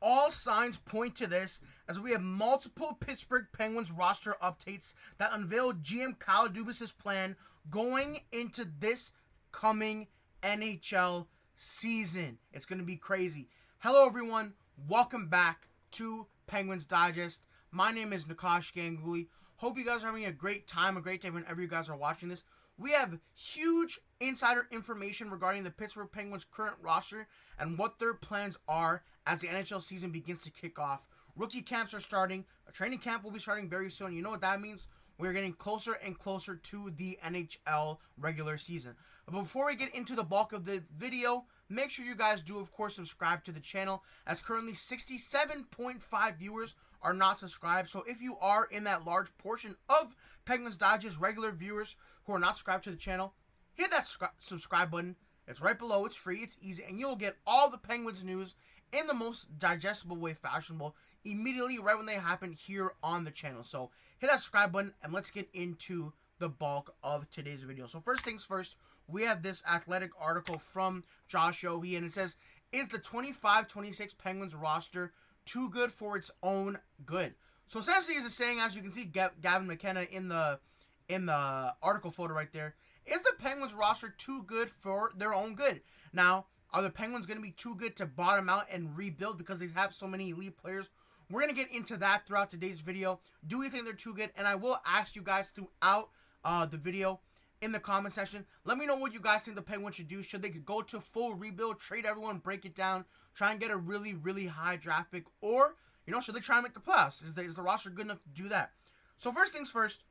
all signs point to this, as we have multiple Pittsburgh Penguins roster updates that unveil GM Kyle Dubas' plan going into this coming NHL season. It's going to be crazy. Hello, everyone. Welcome back to Penguins Digest. My name is Nikash Ganguli. Hope you guys are having a great time whenever you guys are watching this. We have huge insider information regarding the Pittsburgh Penguins' current roster and what their plans are as the NHL season begins to kick off. Rookie camps are starting. A training camp will be starting very soon. You know what that means? We're getting closer and closer to the NHL regular season. But before we get into the bulk of the video, make sure you guys do, of course, subscribe to the channel, as currently 67.5 viewers are not subscribed. So if you are in that large portion of Penguins Digest regular viewers who are not subscribed to the channel, hit that subscribe button. It's right below. It's free. It's easy. And you'll get all the Penguins news in the most digestible way fashionable immediately right when they happen here on the channel. So hit that subscribe button and let's get into the bulk of today's video. So first things first, we have this Athletic article from Josh Yohe, and it says, is the 25-26 Penguins roster too good for its own good? So essentially, it's saying, as you can see, Gavin McKenna in the article photo right there, is the Penguins roster too good for their own good? Now, are the Penguins going to be too good to bottom out and rebuild because they have so many elite players? We're going to get into that throughout today's video. Do we think they're too good? And I will ask you guys throughout the video in the comment section. Let me know what you guys think the Penguins should do. Should they go to full rebuild, trade everyone, break it down, try and get a really, really high draft pick? Or, should they try and make the playoffs? Is the roster good enough to do that? So first things first,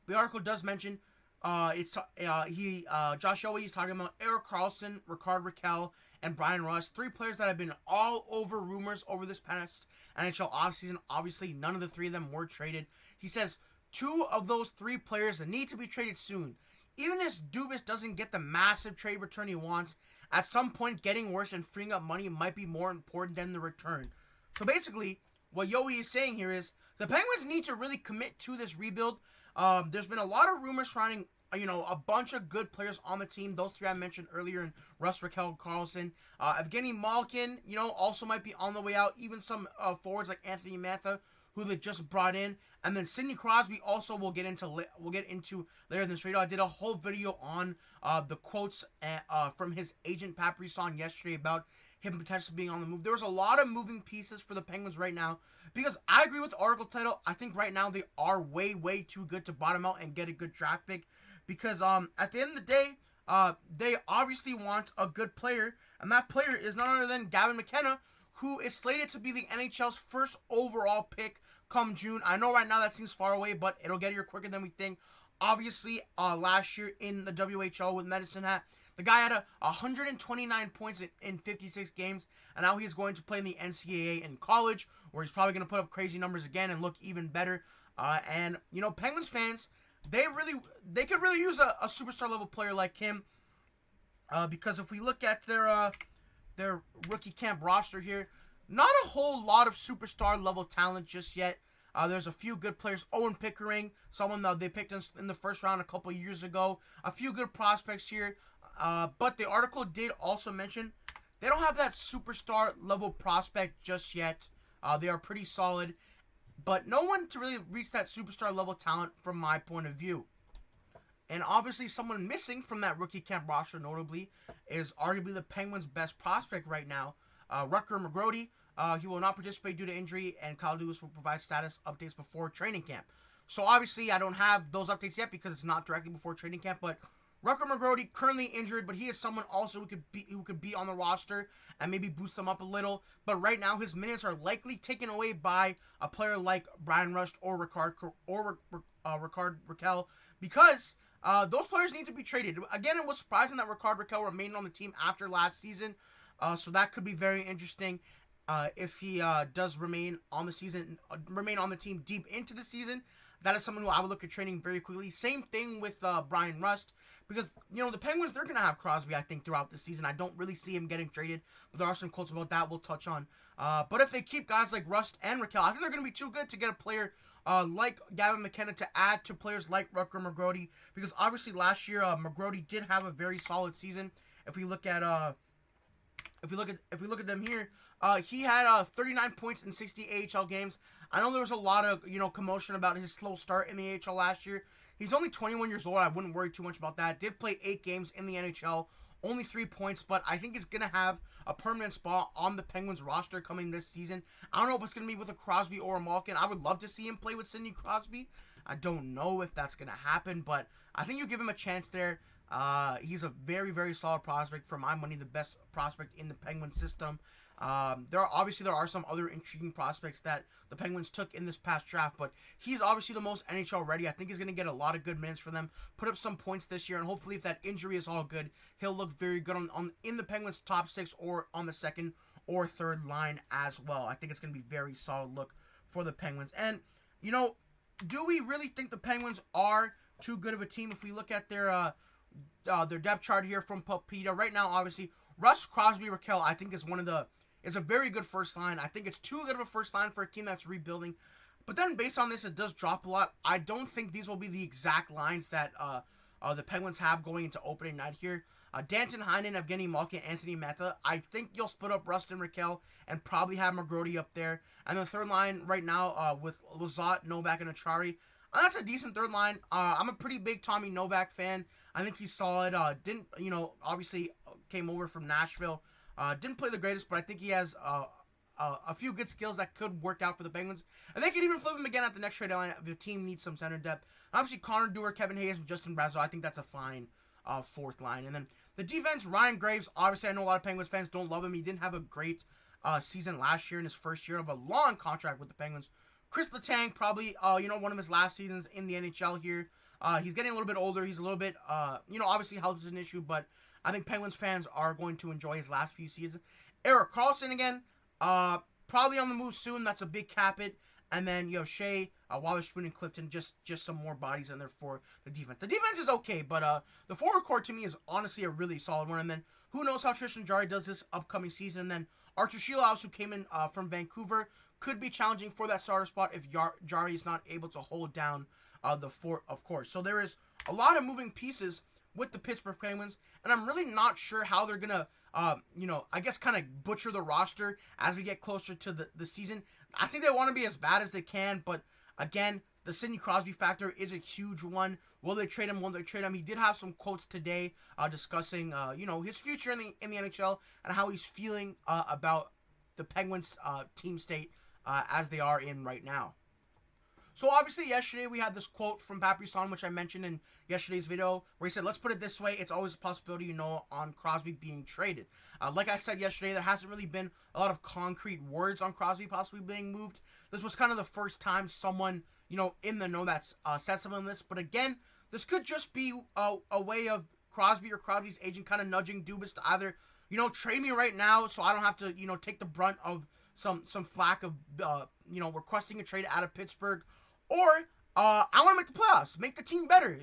the article does mention Josh Yohe is talking about Erik Karlsson, Rickard Rakell, and Brian Rust, three players that have been all over rumors over this past NHL offseason. Obviously, none of the three of them were traded. He says two of those three players need to be traded soon. Even if Dubas doesn't get the massive trade return he wants, at some point getting worse and freeing up money might be more important than the return. So basically, what Yohe is saying here is the Penguins need to really commit to this rebuild. There's been a lot of rumors surrounding, a bunch of good players on the team. Those three I mentioned earlier, in Rust, Rakell, Karlsson. Evgeni Malkin, also might be on the way out. Even some forwards like Anthony Mantha, who they just brought in. And then Sidney Crosby also we'll get into later in this video. I did a whole video on the quotes from his agent Pat Brisson yesterday about him potentially being on the move. There was a lot of moving pieces for the Penguins right now, because I agree with the article title. I think right now they are way, way too good to bottom out and get a good draft pick, because at the end of the day, they obviously want a good player, and that player is none other than Gavin McKenna, who is slated to be the NHL's first overall pick come June. I know right now that seems far away, but it'll get here quicker than we think. Obviously, last year in the WHL with Medicine Hat, the guy had 129 points in 56 games, and now he's going to play in the NCAA in college, where he's probably going to put up crazy numbers again and look even better. And Penguins fans, they could really use a superstar level player like him, because if we look at their rookie camp roster here, not a whole lot of superstar level talent just yet. There's a few good players. Owen Pickering, someone that they picked in the first round a couple years ago. A few good prospects here. But the article did also mention they don't have that superstar level prospect just yet. They are pretty solid, but no one to really reach that superstar level talent from my point of view. And obviously someone missing from that rookie camp roster, notably, is arguably the Penguins' best prospect right now, Rutger McGroarty. He will not participate due to injury, and Kyle Dubas will provide status updates before training camp. So obviously I don't have those updates yet because it's not directly before training camp, but Rutger McGroarty currently injured, but he is someone also who could be on the roster and maybe boost them up a little. But right now his minutes are likely taken away by a player like Brian Rust or Rickard Rakell, because those players need to be traded. Again, it was surprising that Rickard Rakell remained on the team after last season, so that could be very interesting if he does remain on the team deep into the season. That is someone who I would look at trading very quickly. Same thing with Brian Rust, because, the Penguins, they're going to have Crosby, I think, throughout the season. I don't really see him getting traded, but there are some quotes about that we'll touch on. But if they keep guys like Rust and Rakell, I think they're going to be too good to get a player like Gavin McKenna to add to players like Rutger McGroarty, because obviously last year McGroarty did have a very solid season. If we look at them here, He had 39 points in 60 AHL games. I know there was a lot of, commotion about his slow start in the AHL last year. He's only 21 years old. I wouldn't worry too much about that. Did play 8 games in the NHL. Only 3 points, but I think he's going to have a permanent spot on the Penguins roster coming this season. I don't know if it's going to be with a Crosby or a Malkin. I would love to see him play with Sidney Crosby. I don't know if that's going to happen, but I think you give him a chance there. He's a very, very solid prospect. For my money, the best prospect in the Penguins system. There are some other intriguing prospects that the Penguins took in this past draft, but he's obviously the most NHL ready. I think he's going to get a lot of good minutes for them, put up some points this year, and hopefully if that injury is all good, he'll look very good in the Penguins' top 6 or on the second or third line as well. I think it's going to be a very solid look for the Penguins. And, do we really think the Penguins are too good of a team? If we look at their depth chart here from Pupita, right now, obviously, Russ, Crosby, Raquel, I think is a very good first line. I think it's too good of a first line for a team that's rebuilding. But then based on this, it does drop a lot. I don't think these will be the exact lines that the Penguins have going into opening night here. Danton, Heinen, Evgeni Malkin, Anthony Mata. I think you'll split up Rust and Raquel and probably have McGrody up there. And the third line right now with Lizotte, Novak, and Acciari. That's a decent third line. I'm a pretty big Tommy Novak fan. I think he's solid. Obviously came over from Nashville. Didn't play the greatest, but I think he has a few good skills that could work out for the Penguins. And they could even flip him again at the next trade deadline if the team needs some center depth. Obviously, Connor Dewar, Kevin Hayes, and Justin Brazeau. I think that's a fine fourth line. And then the defense, Ryan Graves. Obviously, I know a lot of Penguins fans don't love him. He didn't have a great season last year in his first year of a long contract with the Penguins. Kris Letang, probably, one of his last seasons in the NHL here. He's getting a little bit older. He's a little bit, obviously health is an issue, but I think Penguins fans are going to enjoy his last few seasons. Erik Karlsson again, probably on the move soon. That's a big cap it. And then you have Shea, Watherspoon, and Clifton, just some more bodies in there for the defense. The defense is okay, but the forward core to me is honestly a really solid one. And then who knows how Tristan Jarry does this upcoming season. And then Artur Shilovs, who came in from Vancouver, could be challenging for that starter spot if Jarry is not able to hold down the fort, of course. So there is a lot of moving pieces with the Pittsburgh Penguins, and I'm really not sure how they're going to, I guess kind of butcher the roster as we get closer to the season. I think they want to be as bad as they can, but again, the Sidney Crosby factor is a huge one. Will they trade him? Won't they trade him? He did have some quotes today discussing, his future in the NHL and how he's feeling about the Penguins team state as they are in right now. So obviously yesterday we had this quote from Pat Brisson, which I mentioned in yesterday's video, where he said, let's put it this way, it's always a possibility, on Crosby being traded. Like I said yesterday, there hasn't really been a lot of concrete words on Crosby possibly being moved. This was kind of the first time someone, in the know that's said something on this. But again, this could just be a way of Crosby or Crosby's agent kind of nudging Dubas to either, trade me right now so I don't have to, take the brunt of some flack of, requesting a trade out of Pittsburgh. Or, I want to make the playoffs, make the team better,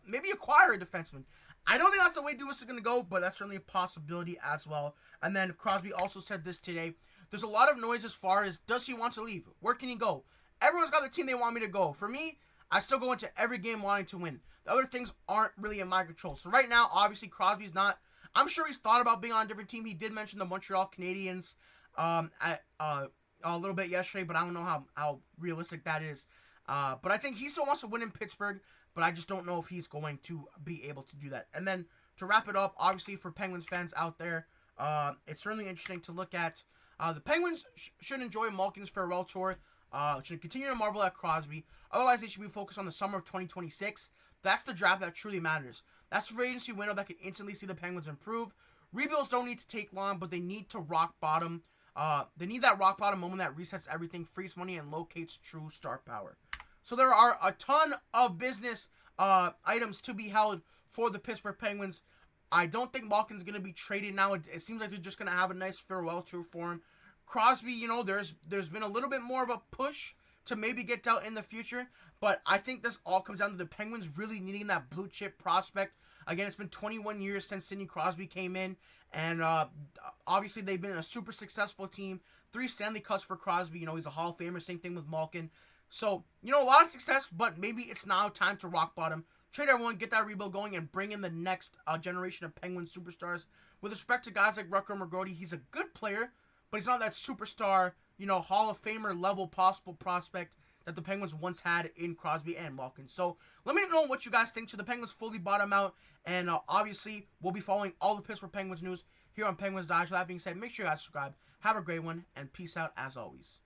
maybe acquire a defenseman. I don't think that's the way Dubas is going to go, but that's certainly a possibility as well. And then Crosby also said this today. There's a lot of noise as far as, does he want to leave? Where can he go? Everyone's got the team they want me to go. For me, I still go into every game wanting to win. The other things aren't really in my control. So right now, obviously, Crosby's not. I'm sure he's thought about being on a different team. He did mention the Montreal Canadiens a little bit yesterday, but I don't know how realistic that is. But I think he still wants to win in Pittsburgh, but I just don't know if he's going to be able to do that. And then to wrap it up, obviously for Penguins fans out there, it's certainly interesting to look at. The Penguins should enjoy Malkin's farewell tour, should continue to marvel at Crosby. Otherwise, they should be focused on the summer of 2026. That's the draft that truly matters. That's the free agency window that could instantly see the Penguins improve. Rebuilds don't need to take long, but they need to rock bottom. They need that rock bottom moment that resets everything, frees money, and locates true star power. So there are a ton of business items to be held for the Pittsburgh Penguins. I don't think Malkin's going to be traded now. It seems like they're just going to have a nice farewell tour for him. Crosby, there's been a little bit more of a push to maybe get dealt in the future. But I think this all comes down to the Penguins really needing that blue chip prospect. Again, it's been 21 years since Sidney Crosby came in. And obviously they've been a super successful team. 3 Stanley Cups for Crosby. He's a Hall of Famer. Same thing with Malkin. So, a lot of success, but maybe it's now time to rock bottom. Trade everyone, get that rebuild going, and bring in the next generation of Penguin superstars. With respect to guys like Rutger McGrody, he's a good player, but but he's not that superstar, Hall of Famer level possible prospect that the Penguins once had in Crosby and Malkin. So let me know what you guys think. Should the Penguins fully bottom out? And obviously, we'll be following all the Pittsburgh Penguins news here on Penguins Dodge. With that being said, make sure you guys subscribe. Have a great one, and peace out as always.